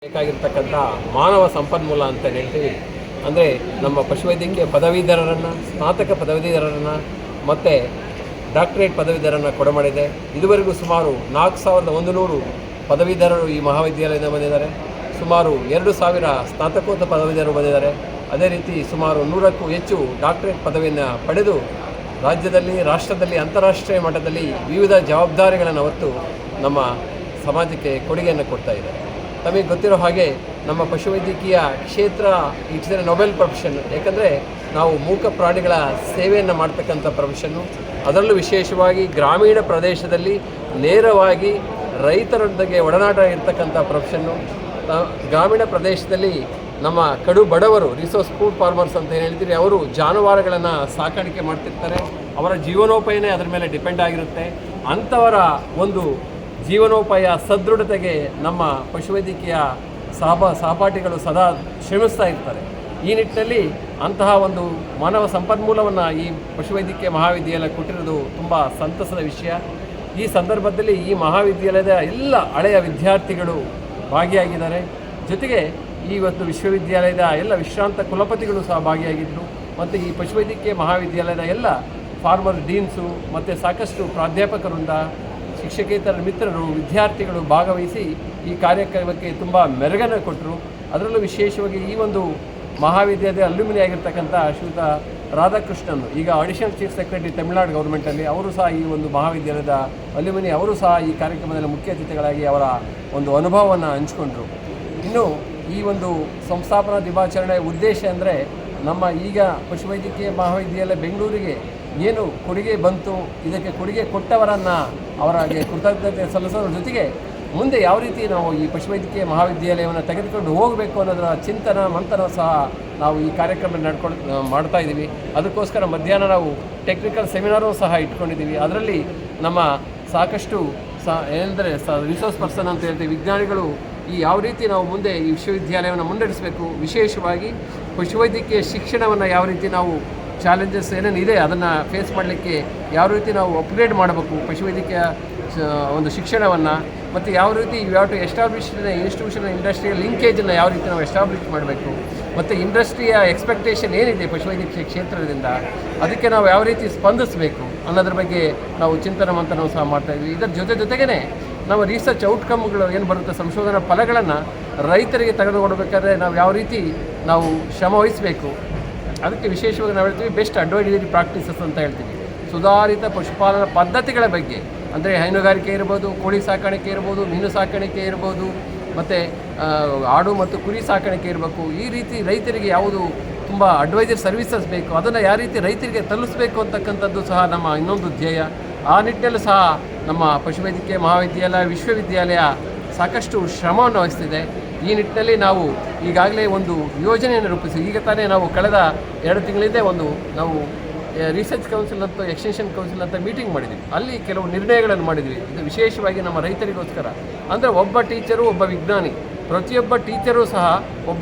ಬೇಕಾಗಿರ್ತಕ್ಕಂಥ ಮಾನವ ಸಂಪನ್ಮೂಲ ಅಂತ ಹೇಳ್ತೀವಿ. ಅಂದರೆ ನಮ್ಮ ಪಶುವೈದ್ಯಕೀಯ ಪದವೀಧರರನ್ನು, ಸ್ನಾತಕ ಪದವೀಧರರನ್ನು ಮತ್ತು ಡಾಕ್ಟರೇಟ್ ಪದವೀಧರರನ್ನು ಕೊಡಮಾಡಿದೆ. ಇದುವರೆಗೂ ಸುಮಾರು 4100 ಪದವೀಧರರು ಈ ಮಹಾವಿದ್ಯಾಲಯದಿಂದ ಬಂದಿದ್ದಾರೆ. ಸುಮಾರು 2000 ಸ್ನಾತಕೋತ್ತರ ಪದವೀಧರರು ಬಂದಿದ್ದಾರೆ. ಅದೇ ರೀತಿ ಸುಮಾರು 100ಕ್ಕೂ ಹೆಚ್ಚು ಡಾಕ್ಟರೇಟ್ ಪದವಿಯನ್ನು ಪಡೆದು ರಾಜ್ಯದಲ್ಲಿ, ರಾಷ್ಟ್ರದಲ್ಲಿ, ಅಂತಾರಾಷ್ಟ್ರೀಯ ಮಟ್ಟದಲ್ಲಿ ವಿವಿಧ ಜವಾಬ್ದಾರಿಗಳನ್ನು ಹೊತ್ತು ನಮ್ಮ ಸಮಾಜಕ್ಕೆ ಕೊಡುಗೆಯನ್ನು ಕೊಡ್ತಾ ಇದೆ. ತಮಗೆ ಗೊತ್ತಿರೋ ಹಾಗೆ ನಮ್ಮ ಪಶುವೈದ್ಯಕೀಯ ಕ್ಷೇತ್ರ ಇಟ್ಸ್ ಎ ನೊಬೆಲ್ ಪ್ರೊಫೆಷನ್. ಯಾಕಂದರೆ ನಾವು ಮೂಕ ಪ್ರಾಣಿಗಳ ಸೇವೆಯನ್ನು ಮಾಡ್ತಕ್ಕಂಥ ಪ್ರೊಫೆಷನ್ನು. ಅದರಲ್ಲೂ ವಿಶೇಷವಾಗಿ ಗ್ರಾಮೀಣ ಪ್ರದೇಶದಲ್ಲಿ ನೇರವಾಗಿ ರೈತರೊಂದಿಗೆ ಒಡನಾಟ ಇರ್ತಕ್ಕಂಥ ಪ್ರೊಫೆಷನ್ನು. ಗ್ರಾಮೀಣ ಪ್ರದೇಶದಲ್ಲಿ ನಮ್ಮ ಕಡು ಬಡವರು, ರಿಸೋರ್ಸ್ ಫುಡ್ ಫಾರ್ಮರ್ಸ್ ಅಂತ ಹೇಳ್ತೀರಿ, ಅವರು ಜಾನುವಾರುಗಳನ್ನು ಸಾಕಾಣಿಕೆ ಮಾಡ್ತಿರ್ತಾರೆ. ಅವರ ಜೀವನೋಪಾಯನೇ ಅದರ ಮೇಲೆ ಡಿಪೆಂಡ್ ಆಗಿರುತ್ತೆ. ಅಂಥವರ ಒಂದು ಜೀವನೋಪಾಯ ಸದೃಢತೆಗೆ ನಮ್ಮ ಪಶುವೈದ್ಯಕೀಯ ಸಹಪಾಠಿಗಳು ಸದಾ ಶ್ರಮಿಸ್ತಾ ಇರ್ತಾರೆ. ಈ ನಿಟ್ಟಿನಲ್ಲಿ ಅಂತಹ ಒಂದು ಮಾನವ ಸಂಪನ್ಮೂಲವನ್ನು ಈ ಪಶುವೈದ್ಯಕೀಯ ಮಹಾವಿದ್ಯಾಲಯ ಕೊಟ್ಟಿರೋದು ತುಂಬ ಸಂತಸದ ವಿಷಯ. ಈ ಸಂದರ್ಭದಲ್ಲಿ ಈ ಮಹಾವಿದ್ಯಾಲಯದ ಎಲ್ಲ ಹಳೆಯ ವಿದ್ಯಾರ್ಥಿಗಳು ಭಾಗಿಯಾಗಿದ್ದಾರೆ. ಜೊತೆಗೆ ಇವತ್ತು ವಿಶ್ವವಿದ್ಯಾಲಯದ ಎಲ್ಲ ವಿಶ್ರಾಂತ ಕುಲಪತಿಗಳು ಸಹ ಭಾಗಿಯಾಗಿದ್ದರು. ಮತ್ತು ಈ ಪಶುವೈದ್ಯಕೀಯ ಮಹಾವಿದ್ಯಾಲಯದ ಎಲ್ಲ ಫಾರ್ಮರ್ ಡೀನ್ಸು ಮತ್ತು ಸಾಕಷ್ಟು ಪ್ರಾಧ್ಯಾಪಕರಿಂದ, ಶಿಕ್ಷಕೇತರ ಮಿತ್ರರು, ವಿದ್ಯಾರ್ಥಿಗಳು ಭಾಗವಹಿಸಿ ಈ ಕಾರ್ಯಕ್ರಮಕ್ಕೆ ತುಂಬ ಮೆರುಗನ್ನು ಕೊಟ್ಟರು. ಅದರಲ್ಲೂ ವಿಶೇಷವಾಗಿ ಈ ಒಂದು ಮಹಾವಿದ್ಯಾಲಯದ ಅಲ್ಯುಮಿನಿ ಆಗಿರ್ತಕ್ಕಂಥ ಶ್ರೀಯುತ ರಾಧಾಕೃಷ್ಣನ್, ಈಗ ಅಡಿಷನಲ್ ಚೀಫ್ ಸೆಕ್ರೆಟರಿ ತಮಿಳುನಾಡು ಗೌರ್ಮೆಂಟಲ್ಲಿ, ಅವರು ಸಹ ಈ ಒಂದು ಮಹಾವಿದ್ಯಾಲಯದ ಅಲ್ಯುಮಿನಿ, ಅವರು ಸಹ ಈ ಕಾರ್ಯಕ್ರಮದಲ್ಲಿ ಮುಖ್ಯ ಅತಿಥಿಗಳಾಗಿ ಅವರ ಒಂದು ಅನುಭವವನ್ನು ಹಂಚಿಕೊಂಡ್ರು. ಇನ್ನು ಈ ಒಂದು ಸಂಸ್ಥಾಪನಾ ದಿನಾಚರಣೆ ಉದ್ದೇಶ ಅಂದರೆ ನಮ್ಮ ಈಗ ಪಶುವೈದ್ಯಕೀಯ ಮಹಾವಿದ್ಯಾಲಯ ಬೆಂಗಳೂರಿಗೆ ಏನು ಕೊಡುಗೆ ಬಂತು, ಇದಕ್ಕೆ ಕೊಡುಗೆ ಕೊಟ್ಟವರನ್ನು ಅವರಿಗೆ ಕೃತಜ್ಞತೆ ಸಲ್ಲಿಸೋದ್ರ ಜೊತೆಗೆ ಮುಂದೆ ಯಾವ ರೀತಿ ನಾವು ಈ ಪಶುವೈದ್ಯಕೀಯ ಮಹಾವಿದ್ಯಾಲಯವನ್ನು ತೆಗೆದುಕೊಂಡು ಹೋಗಬೇಕು ಅನ್ನೋದರ ಚಿಂತನ ಮಂಥನ ಸಹ ನಾವು ಈ ಕಾರ್ಯಕ್ರಮ ಮಾಡ್ತಾ ಇದ್ದೀವಿ. ಅದಕ್ಕೋಸ್ಕರ ಮಧ್ಯಾಹ್ನ ನಾವು ಟೆಕ್ನಿಕಲ್ ಸೆಮಿನಾರು ಸಹ ಇಟ್ಕೊಂಡಿದ್ದೀವಿ. ಅದರಲ್ಲಿ ನಮ್ಮ ಸಾಕಷ್ಟು ಏನಂದರೆ ರಿಸೋರ್ಸ್ ಪರ್ಸನ್ ಅಂತ ಹೇಳ್ತೀವಿ, ವಿಜ್ಞಾನಿಗಳು ಈ ಯಾವ ರೀತಿ ನಾವು ಮುಂದೆ ಈ ವಿಶ್ವವಿದ್ಯಾಲಯವನ್ನು ಮುನ್ನಡೆಸಬೇಕು, ವಿಶೇಷವಾಗಿ ಪಶುವೈದ್ಯಕೀಯ ಶಿಕ್ಷಣವನ್ನು ಯಾವ ರೀತಿ ನಾವು ಚಾಲೆಂಜಸ್ ಏನೇನಿದೆ ಅದನ್ನು ಫೇಸ್ ಮಾಡಲಿಕ್ಕೆ ಯಾವ ರೀತಿ ನಾವು ಅಪ್ಗ್ರೇಡ್ ಮಾಡಬೇಕು ಪಶುವೈದ್ಯಕೀಯ ಒಂದು ಶಿಕ್ಷಣವನ್ನು, ಮತ್ತು ಯಾವ ರೀತಿ ಯಾವ ಟು ಎಸ್ಟಾಬ್ಲಿಷ್ ಇನ್ಸ್ಟಿಟ್ಯೂಷನ್ ಇಂಡಸ್ಟ್ರಿಯಲ್ ಲಿಂಕೇಜನ್ನು ಯಾವ ರೀತಿ ನಾವು ಎಸ್ಟಾಬ್ಲಿಷ್ ಮಾಡಬೇಕು, ಮತ್ತು ಇಂಡಸ್ಟ್ರಿಯ ಎಕ್ಸ್ಪೆಕ್ಟೇಷನ್ ಏನಿದೆ ಪಶುವೈದ್ಯಕೀಯ ಕ್ಷೇತ್ರದಿಂದ ಅದಕ್ಕೆ ನಾವು ಯಾವ ರೀತಿ ಸ್ಪಂದಿಸಬೇಕು ಅನ್ನೋದ್ರ ಬಗ್ಗೆ ನಾವು ಚಿಂತನ ಮಂಥನವು ಸಹ ಮಾಡ್ತಾಯಿದ್ವಿ. ಇದರ ಜೊತೆಗೇ ನಾವು ರಿಸರ್ಚ್ ಔಟ್ಕಮ್ಗಳು ಏನು ಬರುತ್ತೆ, ಸಂಶೋಧನಾ ಫಲಗಳನ್ನು ರೈತರಿಗೆ ತೆಗೆದುಕೊಡಬೇಕಾದ್ರೆ ನಾವು ಯಾವ ರೀತಿ ನಾವು ಶ್ರಮ ವಹಿಸಬೇಕು, ಅದಕ್ಕೆ ವಿಶೇಷವಾಗಿ ನಾವು ಹೇಳ್ತೀವಿ ಬೆಸ್ಟ್ ಅಡ್ವೈಸರಿ ಪ್ರಾಕ್ಟೀಸಸ್ ಅಂತ ಹೇಳ್ತೀವಿ. ಸುಧಾರಿತ ಪಶುಪಾಲನಾ ಪದ್ಧತಿಗಳ ಬಗ್ಗೆ, ಅಂದರೆ ಹೈನುಗಾರಿಕೆ ಇರ್ಬೋದು, ಕೋಳಿ ಸಾಕಾಣಿಕೆ ಇರ್ಬೋದು, ಮೀನು ಸಾಕಾಣಿಕೆ ಇರ್ಬೋದು, ಮತ್ತು ಆಡು ಮತ್ತು ಕುರಿ ಸಾಕಾಣಿಕೆ ಇರಬೇಕು. ಈ ರೀತಿ ರೈತರಿಗೆ ಯಾವುದು ತುಂಬ ಅಡ್ವೈಸರಿ ಸರ್ವಿಸಸ್ ಬೇಕು, ಅದನ್ನು ಯಾವ ರೀತಿ ರೈತರಿಗೆ ತಲುಪಿಸಬೇಕು ಅಂತಕ್ಕಂಥದ್ದು ಸಹ ನಮ್ಮ ಇನ್ನೊಂದು ಧ್ಯೇಯ. ಆ ನಿಟ್ಟಿನಲ್ಲೂ ಸಹ ನಮ್ಮ ಪಶುವೈದ್ಯಕೀಯ ಮಹಾವಿದ್ಯಾಲಯ, ವಿಶ್ವವಿದ್ಯಾಲಯ ಸಾಕಷ್ಟು ಶ್ರಮವನ್ನು ವಹಿಸ್ತಿದೆ. ಈ ನಿಟ್ಟಿನಲ್ಲಿ ನಾವು ಈಗಾಗಲೇ ಒಂದು ಯೋಜನೆಯನ್ನು ರೂಪಿಸಿ, ಈಗ ತಾನೇ ನಾವು ಕಳೆದ 2 ತಿಂಗಳಿಂದ ನಾವು ರಿಸರ್ಚ್ ಕೌನ್ಸಿಲ್ ಅಂತ, ಎಕ್ಸ್ಟೆನ್ಷನ್ ಕೌನ್ಸಿಲ್ ಅಂತ ಮೀಟಿಂಗ್ ಮಾಡಿದ್ವಿ. ಅಲ್ಲಿ ಕೆಲವು ನಿರ್ಣಯಗಳನ್ನು ಮಾಡಿದ್ವಿ. ಇದು ವಿಶೇಷವಾಗಿ ನಮ್ಮ ರೈತರಿಗೋಸ್ಕರ. ಅಂದರೆ ಒಬ್ಬ ಟೀಚರು, ಒಬ್ಬ ವಿಜ್ಞಾನಿ, ಪ್ರತಿಯೊಬ್ಬ ಟೀಚರೂ ಸಹ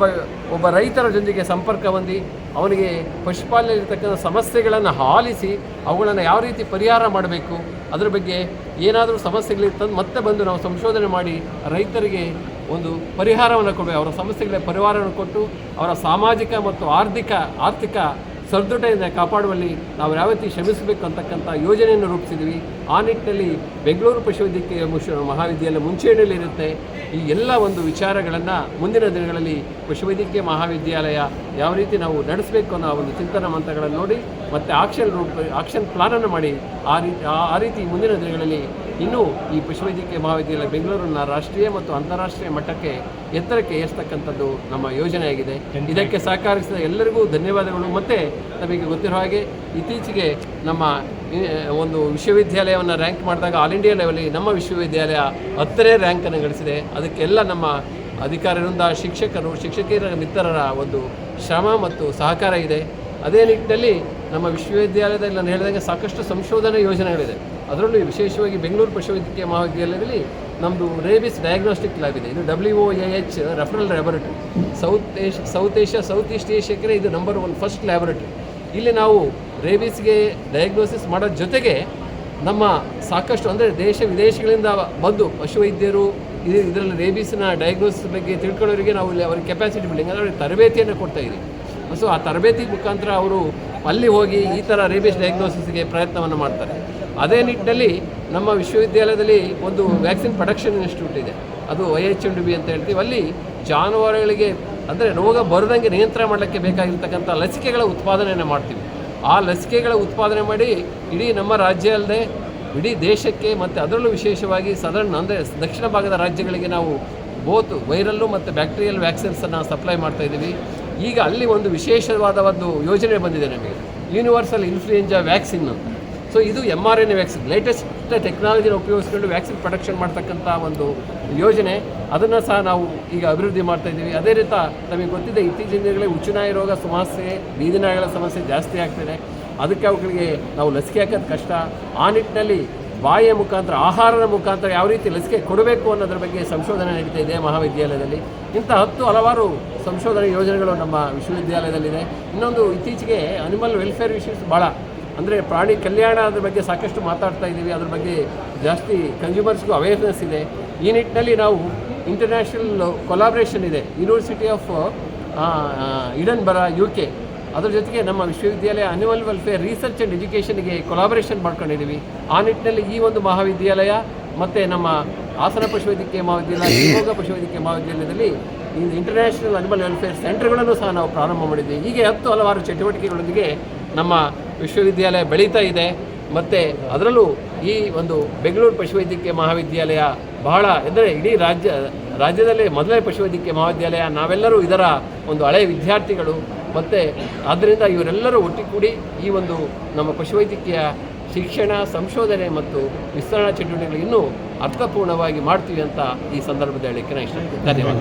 ಒಬ್ಬ ರೈತರ ಜೊತೆಗೆ ಸಂಪರ್ಕ ಹೊಂದಿ ಅವನಿಗೆ ಪಶುಪಾಲನೆಯಲ್ಲಿರ್ತಕ್ಕಂಥ ಸಮಸ್ಯೆಗಳನ್ನು ಆಲಿಸಿ ಅವುಗಳನ್ನು ಯಾವ ರೀತಿ ಪರಿಹಾರ ಮಾಡಬೇಕು, ಅದರ ಬಗ್ಗೆ ಏನಾದರೂ ಸಮಸ್ಯೆಗಳಿರ್ತಂದು ಮತ್ತೆ ಬಂದು ನಾವು ಸಂಶೋಧನೆ ಮಾಡಿ ರೈತರಿಗೆ ಒಂದು ಪರಿಹಾರವನ್ನು ಕೊಡಬೇಕು. ಅವರ ಸಮಸ್ಯೆಗಳಿಗೆ ಪರಿಹಾರವನ್ನು ಕೊಟ್ಟು ಅವರ ಸಾಮಾಜಿಕ ಮತ್ತು ಆರ್ಥಿಕ ಸದೃಢತೆಯಿಂದ ಕಾಪಾಡುವಲ್ಲಿ ನಾವು ಯಾವ ರೀತಿ ಶ್ರಮಿಸಬೇಕು ಅಂತಕ್ಕಂಥ ಯೋಜನೆಯನ್ನು ರೂಪಿಸಿದ್ವಿ. ಆ ನಿಟ್ಟಿನಲ್ಲಿ ಬೆಂಗಳೂರು ಪಶುವೈದ್ಯಕೀಯ ಮಹಾವಿದ್ಯಾಲಯ ಮುಂಚೂಣಿಯಲ್ಲಿರುತ್ತೆ. ಈ ಎಲ್ಲ ಒಂದು ವಿಚಾರಗಳನ್ನು ಮುಂದಿನ ದಿನಗಳಲ್ಲಿ ಪಶುವೈದ್ಯಕೀಯ ಮಹಾವಿದ್ಯಾಲಯ ಯಾವ ರೀತಿ ನಾವು ನಡೆಸಬೇಕು ಅನ್ನೋ ಒಂದು ಚಿಂತನ ಮಂತ್ರಗಳನ್ನು ನೋಡಿ ಮತ್ತು ಆಕ್ಷನ್ ಪ್ಲಾನನ್ನು ಮಾಡಿ ಆ ರೀತಿ ಮುಂದಿನ ದಿನಗಳಲ್ಲಿ ಇನ್ನೂ ಈ ಪಶುವೈದ್ಯಕೀಯ ಮಹಾವಿದ್ಯಾಲಯ ಬೆಂಗಳೂರನ್ನು ರಾಷ್ಟ್ರೀಯ ಮತ್ತು ಅಂತಾರಾಷ್ಟ್ರೀಯ ಮಟ್ಟಕ್ಕೆ ಎತ್ತರಕ್ಕೆ ಏರಿಸ್ತಕ್ಕಂಥದ್ದು ನಮ್ಮ ಯೋಜನೆಯಾಗಿದೆ. ಇದಕ್ಕೆ ಸಹಕರಿಸಿದ ಎಲ್ಲರಿಗೂ ಧನ್ಯವಾದಗಳು. ಮತ್ತು ನಮಗೆ ಗೊತ್ತಿರೋ ಹಾಗೆ ಇತ್ತೀಚೆಗೆ ನಮ್ಮ ಒಂದು ವಿಶ್ವವಿದ್ಯಾಲಯವನ್ನು ರ್ಯಾಂಕ್ ಮಾಡಿದಾಗ ಆಲ್ ಇಂಡಿಯಾ ಲೆವೆಲ್ಲಿ ನಮ್ಮ ವಿಶ್ವವಿದ್ಯಾಲಯ 10ನೇ ರ್ಯಾಂಕನ್ನು ಗಳಿಸಿದೆ. ಅದಕ್ಕೆಲ್ಲ ನಮ್ಮ ಅಧಿಕಾರಿಗಳಿಂದ ಶಿಕ್ಷಕಿಯರ ಮಿತ್ರರ ಒಂದು ಶ್ರಮ ಮತ್ತು ಸಹಕಾರ ಇದೆ. ಅದೇ ನಿಟ್ಟಿನಲ್ಲಿ ನಮ್ಮ ವಿಶ್ವವಿದ್ಯಾಲಯದಲ್ಲಿ ನಾನು ಹೇಳಿದಂಗೆ ಸಾಕಷ್ಟು ಸಂಶೋಧನಾ ಯೋಜನೆಗಳಿದೆ. ಅದರಲ್ಲೂ ವಿಶೇಷವಾಗಿ ಬೆಂಗಳೂರು ಪಶುವೈದ್ಯಕೀಯ ಮಹಾವಿದ್ಯಾಲಯದಲ್ಲಿ ನಮ್ಮದು ರೇಬಿಸ್ ಡಯಾಗ್ನೋಸ್ಟಿಕ್ ಲ್ಯಾಬ್ ಇದೆ. ಇದು WOAH referral laboratory. South East ಏಷ್ಯಾಕ್ಕೆ ಇದು ನಂಬರ್ 1 ಫಸ್ಟ್ ಲ್ಯಾಬೊರೇಟರಿ. ಇಲ್ಲಿ ನಾವು ರೇಬಿಸ್ಗೆ ಡಯಾಗ್ನೋಸಿಸ್ ಮಾಡೋದ್ರ ಜೊತೆಗೆ ನಮ್ಮ ಸಾಕಷ್ಟು ಅಂದರೆ ದೇಶ ವಿದೇಶಗಳಿಂದ ಬಂದು ಪಶುವೈದ್ಯರು ಇದರಲ್ಲಿ ರೇಬೀಸ್ನ ಡಯಾಗ್ನೋಸಿಸ್ ಬಗ್ಗೆ ತಿಳ್ಕೊಳ್ಳೋರಿಗೆ ನಾವು ಅವ್ರಿಗೆ ಕೆಪಾಸಿಟಿ ಬಿಲ್ಡಿಂಗ್ ಅಂದರೆ ಅವ್ರಿಗೆ ತರಬೇತಿಯನ್ನು ಕೊಡ್ತಾ ಇದ್ದೀವಿ. ಸೊ ಆ ತರಬೇತಿ ಮುಖಾಂತರ ಅವರು ಅಲ್ಲಿ ಹೋಗಿ ಈ ಥರ ರೇಬೀಸ್ ಡಯಾಗ್ನೋಸಿಸ್ಗೆ ಪ್ರಯತ್ನವನ್ನು ಮಾಡ್ತಾರೆ. ಅದೇ ನಿಟ್ಟಿನಲ್ಲಿ ನಮ್ಮ ವಿಶ್ವವಿದ್ಯಾಲಯದಲ್ಲಿ ಒಂದು ವ್ಯಾಕ್ಸಿನ್ ಪ್ರೊಡಕ್ಷನ್ ಇನ್ಸ್ಟಿಟ್ಯೂಟ್ ಇದೆ, ಅದು IHMDB ಅಂತ ಹೇಳ್ತೀವಿ. ಅಲ್ಲಿ ಜಾನುವಾರುಗಳಿಗೆ ಅಂದರೆ ರೋಗ ಬರದಂಗೆ ನಿಯಂತ್ರಣ ಮಾಡಲಿಕ್ಕೆ ಬೇಕಾಗಿರ್ತಕ್ಕಂಥ ಲಸಿಕೆಗಳ ಉತ್ಪಾದನೆಯನ್ನು ಮಾಡ್ತೀವಿ. ಆ ಲಸಿಕೆಗಳ ಉತ್ಪಾದನೆ ಮಾಡಿ ಇಡೀ ನಮ್ಮ ರಾಜ್ಯ ಅಲ್ಲದೆ ಇಡೀ ದೇಶಕ್ಕೆ ಮತ್ತು ಅದರಲ್ಲೂ ವಿಶೇಷವಾಗಿ ಸದರ್ನ್ ಅಂದರೆ ದಕ್ಷಿಣ ಭಾಗದ ರಾಜ್ಯಗಳಿಗೆ ನಾವು ಬೋತ್ ವೈರಲ್ಲು ಮತ್ತು ಬ್ಯಾಕ್ಟೀರಿಯಲ್ ವ್ಯಾಕ್ಸಿನ್ಸನ್ನು ಸಪ್ಲೈ ಮಾಡ್ತಾಯಿದ್ದೀವಿ. ಈಗ ಅಲ್ಲಿ ಒಂದು ವಿಶೇಷವಾದ ಒಂದು ಯೋಜನೆ ಬಂದಿದೆ ನಮಗೆ, ಯೂನಿವರ್ಸಲ್ ಇನ್ಫ್ಲೂಯೆಂಜಾ ವ್ಯಾಕ್ಸಿನ್ ಅಂತ. ಸೊ ಇದು mRNA ವ್ಯಾಕ್ಸಿನ್, ಲೇಟೆಸ್ಟ್ ಟೆಕ್ನಾಲಜಿನ ಉಪಯೋಗಿಸ್ಕೊಂಡು ವ್ಯಾಕ್ಸಿನ್ ಪ್ರೊಡಕ್ಷನ್ ಮಾಡ್ತಕ್ಕಂಥ ಒಂದು ಯೋಜನೆ. ಅದನ್ನು ಸಹ ನಾವು ಈಗ ಅಭಿವೃದ್ಧಿ ಮಾಡ್ತಾಯಿದ್ದೀವಿ. ಅದೇ ರೀತಿ ನಮಗೆ ಗೊತ್ತಿದೆ, ಇತ್ತೀಚಿನ ದಿನಗಳಲ್ಲಿ ಉಚ್ಚುನಾಯಿ ರೋಗ ಸಮಸ್ಯೆ, ಬೀದಿನಾಯಿಗಳ ಸಮಸ್ಯೆ ಜಾಸ್ತಿ ಆಗ್ತಿದೆ. ಅದಕ್ಕೆ ಅವುಗಳಿಗೆ ನಾವು ಲಸಿಕೆ ಹಾಕೋದು ಕಷ್ಟ. ಆ ನಿಟ್ಟಿನಲ್ಲಿ ಬಾಯಿಯ ಮುಖಾಂತರ, ಆಹಾರದ ಮುಖಾಂತರ ಯಾವ ರೀತಿ ಲಸಿಕೆ ಕೊಡಬೇಕು ಅನ್ನೋದ್ರ ಬಗ್ಗೆ ಸಂಶೋಧನೆ ನಡೀತಾ ಇದೆ ಮಹಾವಿದ್ಯಾಲಯದಲ್ಲಿ. ಇಂಥ ಹಲವಾರು ಸಂಶೋಧನೆ ಯೋಜನೆಗಳು ನಮ್ಮ ವಿಶ್ವವಿದ್ಯಾಲಯದಲ್ಲಿದೆ. ಇನ್ನೊಂದು, ಇತ್ತೀಚೆಗೆ ಅನಿಮಲ್ ವೆಲ್ಫೇರ್ ಇಶ್ಯೂಸ್ ಭಾಳ, ಅಂದರೆ ಪ್ರಾಣಿ ಕಲ್ಯಾಣ ಅದ್ರ ಬಗ್ಗೆ ಸಾಕಷ್ಟು ಮಾತಾಡ್ತಾ ಇದ್ದೀವಿ. ಅದ್ರ ಬಗ್ಗೆ ಜಾಸ್ತಿ ಕನ್ಸ್ಯೂಮರ್ಸ್ಗೂ ಅವೇರ್ನೆಸ್ ಇದೆ. ಈ ನಿಟ್ಟಿನಲ್ಲಿ ನಾವು ಇಂಟರ್ನ್ಯಾಷನಲ್ ಕೊಲಾಬ್ರೇಷನ್ ಇದೆ, ಯೂನಿವರ್ಸಿಟಿ ಆಫ್ ಇಡನ್ಬರಾ UK, ಅದ್ರ ಜೊತೆಗೆ ನಮ್ಮ ವಿಶ್ವವಿದ್ಯಾಲಯ ಅನಿಮಲ್ ವೆಲ್ಫೇರ್ ರಿಸರ್ಚ್ ಆ್ಯಂಡ್ ಎಜುಕೇಷನ್ಗೆ ಕೊಲಾಬ್ರೇಷನ್ ಮಾಡ್ಕೊಂಡಿದ್ದೀವಿ. ಆ ನಿಟ್ಟಿನಲ್ಲಿ ಈ ಒಂದು ಮಹಾವಿದ್ಯಾಲಯ ಮತ್ತು ನಮ್ಮ ಹಾಸನ ಪಶುವೈದ್ಯಕೀಯ ಮಹಾವಿದ್ಯಾಲಯ, ಶಿವಮೊಗ್ಗ ಪಶುವೈದ್ಯಕೀಯ ಮಹಾವಿದ್ಯಾಲಯದಲ್ಲಿ ಈ ಇಂಟರ್ನ್ಯಾಷನಲ್ ಅನಿಮಲ್ ವೆಲ್ಫೇರ್ ಸೆಂಟರ್ಗಳನ್ನು ಸಹ ನಾವು ಪ್ರಾರಂಭ ಮಾಡಿದ್ದೀವಿ. ಹೀಗೆ ಹಲವಾರು ಚಟುವಟಿಕೆಗಳೊಂದಿಗೆ ನಮ್ಮ ವಿಶ್ವವಿದ್ಯಾಲಯ ಬೆಳೀತಾ ಇದೆ. ಮತ್ತು ಅದರಲ್ಲೂ ಈ ಒಂದು ಬೆಂಗಳೂರು ಪಶುವೈದ್ಯಕೀಯ ಮಹಾವಿದ್ಯಾಲಯ ಬಹಳ ಎಂದರೆ ಇಡೀ ರಾಜ್ಯದಲ್ಲೇ ಮೊದಲನೇ ಪಶುವೈದ್ಯಕೀಯ ಮಹಾವಿದ್ಯಾಲಯ. ನಾವೆಲ್ಲರೂ ಇದರ ಒಂದು ಹಳೆಯ ವಿದ್ಯಾರ್ಥಿಗಳು. ಮತ್ತು ಆದ್ದರಿಂದ ಇವರೆಲ್ಲರೂ ಒಟ್ಟಿಗೂಡಿ ಈ ಒಂದು ನಮ್ಮ ಪಶುವೈದ್ಯಕೀಯ ಶಿಕ್ಷಣ, ಸಂಶೋಧನೆ ಮತ್ತು ವಿಸ್ತರಣಾ ಚಟುವಟಿಕೆಗಳು ಇನ್ನೂ ಅರ್ಥಪೂರ್ಣವಾಗಿ ಮಾಡ್ತೀವಿ ಅಂತ ಈ ಸಂದರ್ಭದಲ್ಲಿ ಹೇಳಲಿಕ್ಕೆ ನಾನು ಇಷ್ಟಪಡ್ತೀನಿ. ಧನ್ಯವಾದ.